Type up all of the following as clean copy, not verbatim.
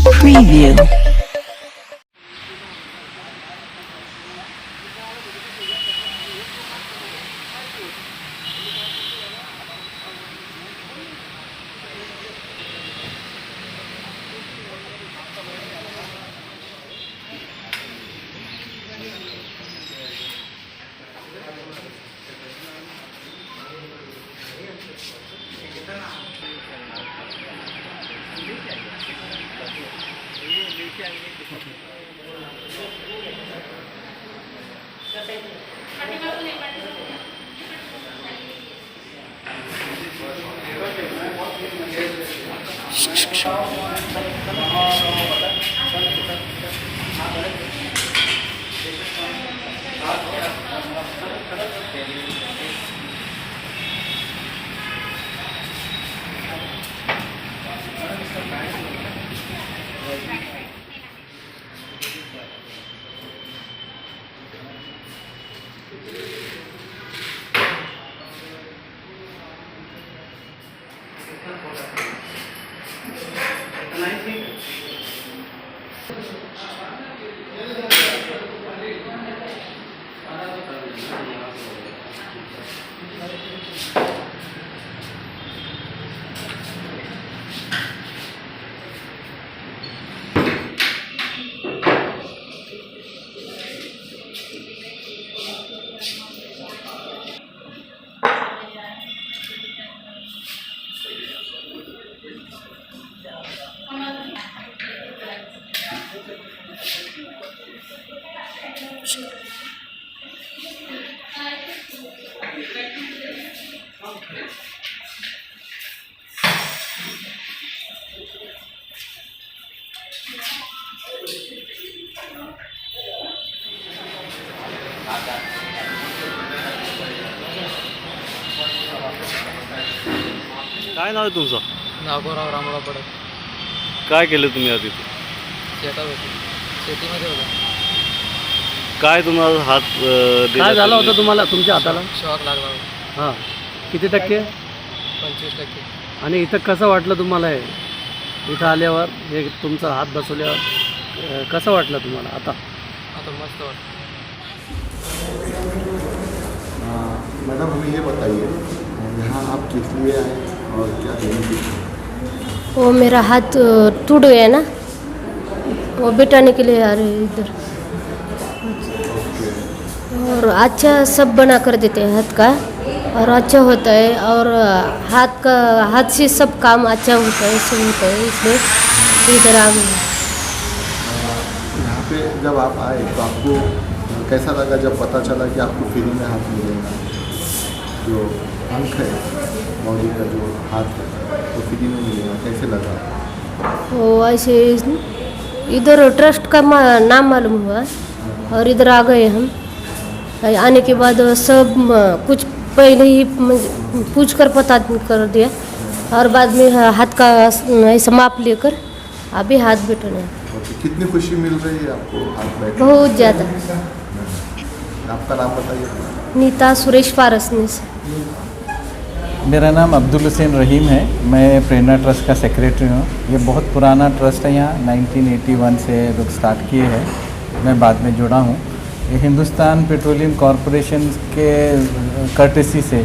Preview. काय नाव आहे तुमचं? नागोराव रामराव पडत. काय केलं तुम्ही आधी? शेतात होतो, शेतीमध्ये होतो. काय तुम्हाला हात काय झालं होतं तुम्हाला तुमच्या हाताला? शॉक लागला होता. हां, किती टक्के? 25%. आणि इथं कसं वाटलं तुम्हाला? हे इथं आल्यावर हे तुमचा हात बसवल्यावर कसं वाटलं तुम्हाला आता? आता मस्त वाटतं. मैडम हमें ये बताइए यहाँ आप किस लिए आए और क्या देंगे? वो मेरा हाथ टूट गया ना, वो बिठाने के लिए आ रहे हैं इधर। और अच्छा सब बना कर देते हैं हाथ का, और अच्छा होता है, और हाथ से सब काम अच्छा होता है, सब होता है, इसलिए इधर आ गए। यहाँ पे जब आप आए तो आपको कैसा लगा जब पता चला कि आपको फ्री में हाथ मिलेगा? जो अंक है बॉडी का जो हाथ है वो फ्री में मिलेगा, कैसे लगा? वो ऐसे इधर ट्रस्ट का नाम मालूम हुआ और इधर आ गए हम। आने के बाद सब कुछ पहले ही पूछ कर पता कर दिया, और बाद में हाथ का ऐसा माप लेकर अभी हाथ बैठने। कितनी खुशी मिल रही है आपको हाथ बैठ? बहुत ज़्यादा। आपका नाम बताइए। नीता सुरेश पारसनी से। मेरा नाम अब्दुल हुसैन रहीम है। मैं प्रेरणा ट्रस्ट का सेक्रेटरी हूँ। ये बहुत पुराना ट्रस्ट है, यहाँ 1981 से लोग स्टार्ट किए हैं, मैं बाद में जुड़ा हूँ। ये हिंदुस्तान पेट्रोलियम कॉरपोरेशन के कर्टेसी से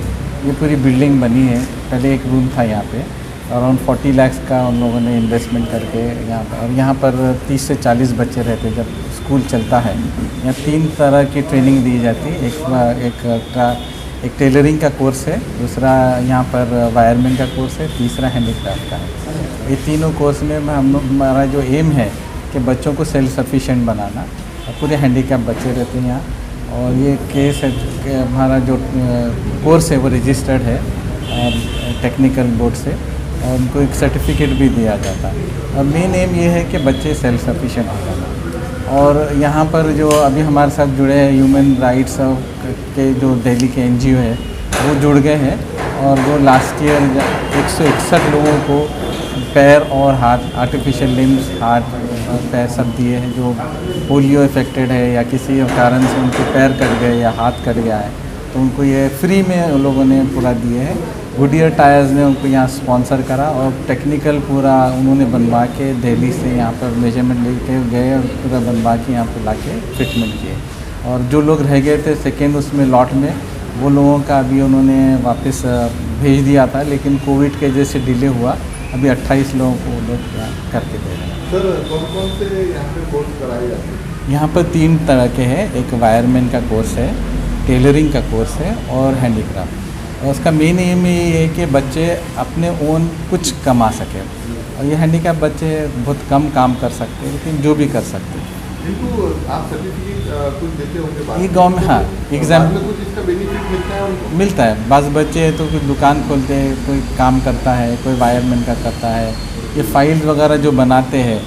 ये पूरी बिल्डिंग बनी है। पहले एक रूम था यहाँ पे, अराउंड 40 लाख का उन लोगों ने इन्वेस्टमेंट करके यहाँ पर, और यहाँ पर 30 से 40 बच्चे रहते जब स्कूल चलता है। यहाँ 3 तरह की ट्रेनिंग दी जाती है। एक टेलरिंग का कोर्स है, दूसरा यहाँ पर वायरमैन का कोर्स है, तीसरा हैंडीक्राफ्ट का है। ये तीनों कोर्स में हमारा जो एम है कि बच्चों को सेल्फ सफिशिएंट बनाना। पूरे हैंडीकैप बच्चे रहते हैं यहाँ, और ये केस है कि हमारा जो कोर्स है वो रजिस्टर्ड है टेक्निकल बोर्ड से, और उनको एक सर्टिफिकेट भी दिया जाता है। और मेन एम ये है कि बच्चे सेल्फ सफिशिएंट हो जाना। और यहाँ पर जो अभी हमारे साथ जुड़े हैं ह्यूमन राइट्स के जो दिल्ली के NGO है वो जुड़ गए हैं, और वो लास्ट ईयर 161 लोगों को पैर और हाथ, आर्टिफिशियल लिम्स, हाथ और पैर सब दिए हैं जो पोलियो इफेक्टेड है या किसी कारण से उनके पैर कट गए या हाथ कट गया है, तो उनको ये फ्री में उन लोगों ने पूरा दिए हैं। गुडियर टायर्स ने उनको यहाँ स्पॉन्सर करा और टेक्निकल पूरा उन्होंने बनवा के दिल्ली से यहाँ पर मेजरमेंट लेके गए और पूरा बनवा के यहाँ पर ला के फिटमेंट किए। और जो लोग रह गए थे सेकेंड उसमें लॉट में, वो लोगों का अभी उन्होंने वापस भेज दिया था, लेकिन कोविड के वजह से डिले हुआ। अभी 28 लोगों को वो लोग करके दे रहे हैं। सर कौन कौन से यहाँ पे कोर्स कराए जाते हैं? यहाँ पर 3 तरह के हैं। एक वायरमैन का कोर्स है, टेलरिंग का कोर्स है और हैंडीक्राफ्ट। और उसका मेन एम ये है कि बच्चे अपने ओन कुछ कमा सकें। और ये हैंडीक्राफ्ट बच्चे बहुत कम काम कर सकते हैं, लेकिन जो भी कर सकते हैं। इनको आप सर्टिफिकेट कुछ देते होंगे बाद ये में? गाँव में, हाँ, एग्ज़ाम बाद में कुछ इसका बेनिफिट मिलता है उनको? मिलता है। बस बच्चे तो कोई दुकान खोलते हैं, कोई काम करता है, कोई वायरमैन का करता है, ये फाइल वगैरह जो बनाते हैं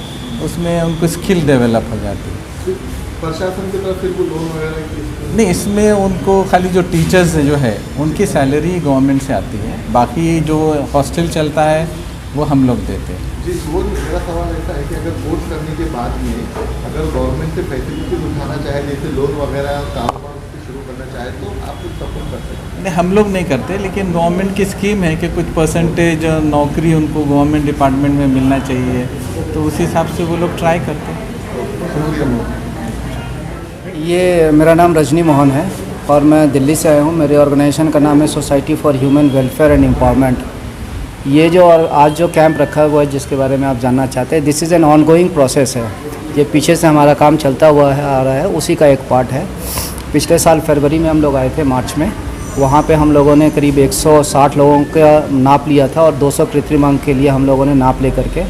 उसमें उनको स्किल डेवलप हो जाती है। प्रशासन की तरफ से कोई लोन वगैरह की? नहीं, इसमें उनको खाली जो टीचर्स जो है उनकी सैलरी गवर्नमेंट से आती है, बाकी जो हॉस्टल चलता है वो हम लोग देते हैं। जी, वो मेरा सवाल ऐसा है कि अगर कोर्स करने के बाद में अगर गवर्नमेंट से फैसिलिटीज उठाना चाहे, जैसे लोन वगैरह कारोबार शुरू करना चाहे, तो आप कुछ सपोर्ट कर सकते हैं? नहीं, हम लोग नहीं करते, लेकिन गवर्नमेंट की स्कीम है कि कुछ परसेंटेज नौकरी उनको गवर्नमेंट डिपार्टमेंट में मिलना चाहिए, तो उस हिसाब से वो लोग ट्राई करते हैं। ये मेरा नाम रजनी मोहन है और मैं दिल्ली से आया हूँ। मेरे ऑर्गेनाइजेशन का नाम है society for human welfare and empowerment. ये जो आज जो कैंप रखा हुआ है जिसके बारे में आप जानना चाहते हैं, this is an ongoing process है। ये पीछे से हमारा काम चलता हुआ है आ रहा है, उसी का एक पार्ट है। पिछले साल फरवरी में हम लोग आए थे, मार्च में। वहाँ पे हम लोगों ने करीब 160 लोगों का नाप लिया था और 200 कृत्रिम अंग के लिए हम लोगों ने नाप ले करके,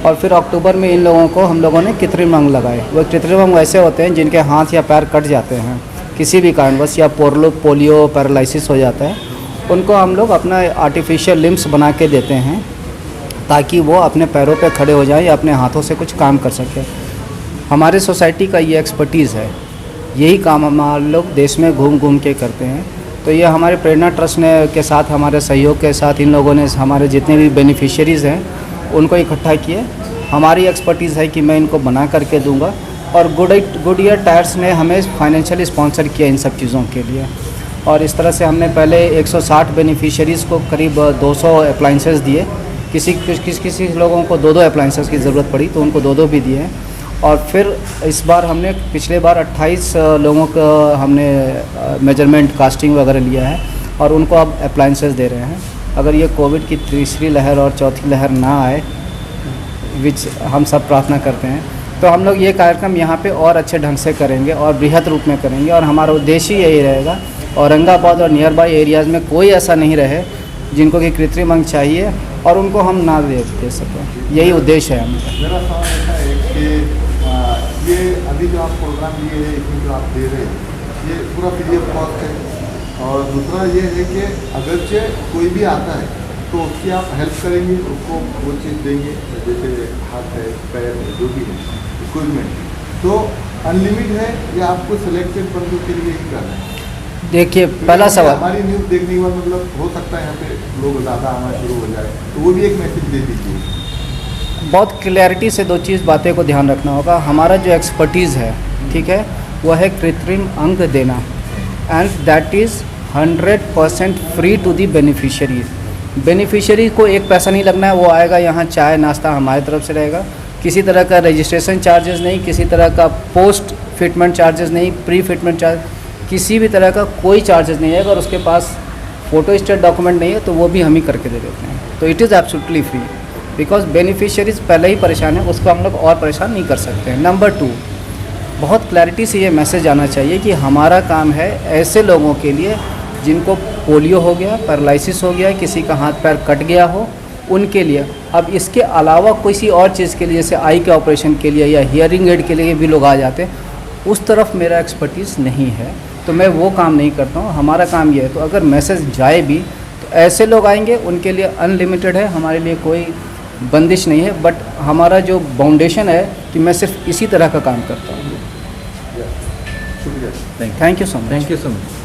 और फिर अक्टूबर में इन लोगों को हम लोगों ने कृत्रिम अंग लगाए। वो कृत्रिम अंग वैसे होते हैं जिनके हाथ या पैर कट जाते हैं किसी भी कारणवश, या पोलियो पैरालिसिस हो जाता है, उनको हम लोग अपना आर्टिफिशियल लिम्स बना के देते हैं ताकि वो अपने पैरों पे खड़े हो जाएं या अपने हाथों से कुछ काम कर सकें। हमारे सोसाइटी का ये एक्सपर्टीज़ है, यही काम हम लोग देश में घूम घूम के करते हैं। तो ये हमारे प्रेरणा ट्रस्ट ने के साथ, हमारे सहयोग के साथ, इन लोगों ने हमारे जितने भी बेनिफिशियरीज़ हैं उनको इकट्ठा किए। हमारी एक्सपर्टीज़ है कि मैं इनको बना करके दूंगा, और गुडियर टायर्स ने हमें फाइनेंशियली स्पॉन्सर किया इन सब चीज़ों के लिए। और इस तरह से हमने पहले 160 बेनिफिशियरीज़ को करीब 200 अप्लाइंसेस दिए। किसी लोगों को 2-2 अप्लाइंसेस की ज़रूरत पड़ी तो उनको 2-2 भी दिए। और फिर इस बार हमने पिछले बार 28 लोगों का हमने मेजरमेंट कास्टिंग वगैरह लिया है और उनको अब अप्लाइंसेस दे रहे हैं। अगर ये कोविड की तीसरी लहर और चौथी लहर ना आए, विच हम सब प्रार्थना करते हैं, तो हम लोग ये कार्यक्रम यहाँ पे और अच्छे ढंग से करेंगे और बृहद रूप में करेंगे। और हमारा उद्देश्य यही रहेगा, औरंगाबाद और नियर बाई एरियाज़ में कोई ऐसा नहीं रहे जिनको कि कृत्रिम अंग चाहिए और उनको हम ना दे सकें। यही उद्देश्य है हमारा। मेरा सवाल ऐसा है कि ये अभी जो आप प्रोग्राम लिए हैं, इसमें जो आप दे रहे हैं, ये पूरा फ्री ऑफ कॉस्ट है। और दूसरा ये है कि अगरचे कोई भी आता है तो उसकी आप हेल्प करेंगे, उसको वो चीज़ देंगे, जैसे हाथ है, पैर है, जो भी है इक्विपमेंट, तो अनलिमिटेड है या आपको सिलेक्टेड बंदों के लिए ही करना है? देखिए, पहला सवाल, हमारी न्यूज़ देखने के बाद मतलब हो सकता है यहाँ पे लोग ज़्यादा आना शुरू हो जाए, तो वो भी एक मैसेज दे दीजिए। बहुत क्लैरिटी से 2 चीज़ बातें को ध्यान रखना होगा। हमारा जो एक्सपर्टीज़ है, ठीक है, वह है कृत्रिम अंग देना, and that is 100% free to the beneficiary को एक पैसा नहीं लगना है। वो आएगा यहाँ, चाय नाश्ता हमारी तरफ से रहेगा, किसी तरह का रजिस्ट्रेशन चार्जेस नहीं, किसी तरह का पोस्ट फिटमेंट चार्जेस नहीं, प्री फिटमेंट चार्ज, किसी भी तरह का कोई चार्जेस नहीं है। अगर उसके पास फ़ोटो स्टेट डॉक्यूमेंट नहीं है तो वो भी हम ही करके दे देते हैं। तो it is absolutely free, because beneficiaries पहले ही परेशान है, उसको हम लोग और परेशान नहीं कर सकते हैं। नंबर 2, बहुत क्लैरिटी से ये मैसेज आना चाहिए कि हमारा काम है ऐसे लोगों के लिए जिनको पोलियो हो गया, पैरालिसिस हो गया, किसी का हाथ पैर कट गया हो, उनके लिए। अब इसके अलावा किसी और चीज़ के लिए, जैसे आई के ऑपरेशन के लिए या हियरिंग एड के लिए भी लोग आ जाते हैं, उस तरफ मेरा एक्सपर्टीज़ नहीं है, तो मैं वो काम नहीं करता हूँ। हमारा काम ये है, तो अगर मैसेज जाए भी तो ऐसे लोग आएंगे, उनके लिए अनलिमिटेड है, हमारे लिए कोई बंदिश नहीं है। बट हमारा जो बाउंडेशन है कि मैं सिर्फ इसी तरह का काम करता हूँ। शुक्रिया। Thank you so much. Thank you so much.